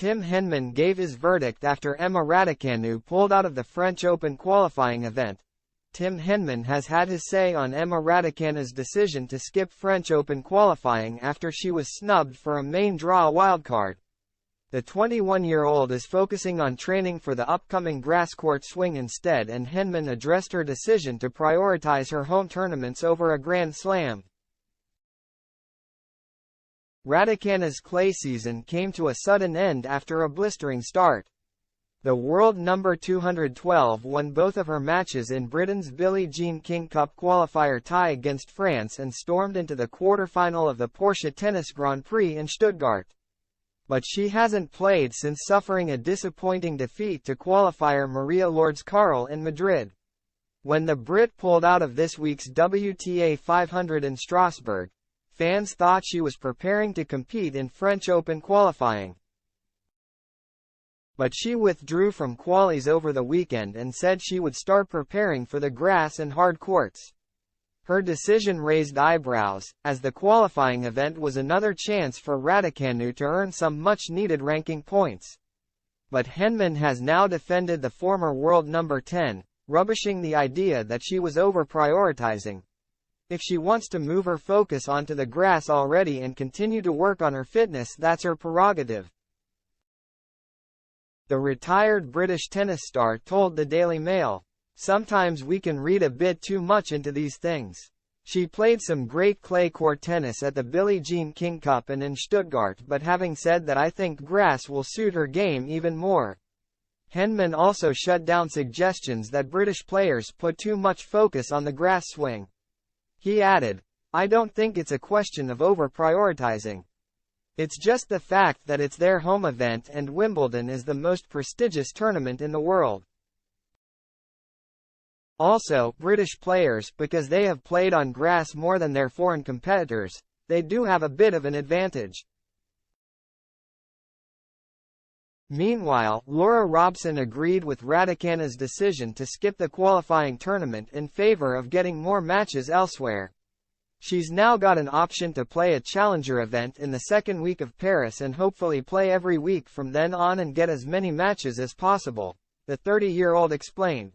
Tim Henman gave his verdict after Emma Raducanu pulled out of the French Open qualifying event. Tim Henman has had his say on Emma Raducanu's decision to skip French Open qualifying after she was snubbed for a main draw wildcard. The 21-year-old is focusing on training for the upcoming grass court swing instead, and Henman addressed her decision to prioritize her home tournaments over a Grand Slam. Raducanu's clay season came to a sudden end after a blistering start. The world number 212 won both of her matches in Britain's Billie Jean King Cup qualifier tie against France and stormed into the quarter-final of the Porsche Tennis Grand Prix in Stuttgart. But she hasn't played since suffering a disappointing defeat to qualifier Maria Lourdes-Carrel in Madrid. When the Brit pulled out of this week's WTA 500 in Strasbourg, fans thought she was preparing to compete in French Open qualifying. But she withdrew from qualies over the weekend and said she would start preparing for the grass and hard courts. Her decision raised eyebrows, as the qualifying event was another chance for Raducanu to earn some much-needed ranking points. But Henman has now defended the former world number 10, rubbishing the idea that she was over-prioritizing. If she wants to move her focus onto the grass already and continue to work on her fitness, that's her prerogative. The retired British tennis star told the Daily Mail, "Sometimes we can read a bit too much into these things." She played some great clay court tennis at the Billie Jean King Cup and in Stuttgart, but having said that, I think grass will suit her game even more. Henman also shut down suggestions that British players put too much focus on the grass swing. He added, "I don't think it's a question of over-prioritizing. It's just the fact that it's their home event and Wimbledon is the most prestigious tournament in the world. Also, British players, because they have played on grass more than their foreign competitors, they do have a bit of an advantage." Meanwhile, Laura Robson agreed with Raducanu's decision to skip the qualifying tournament in favor of getting more matches elsewhere. She's now got an option to play a challenger event in the second week of Paris and hopefully play every week from then on and get as many matches as possible, the 30-year-old explained.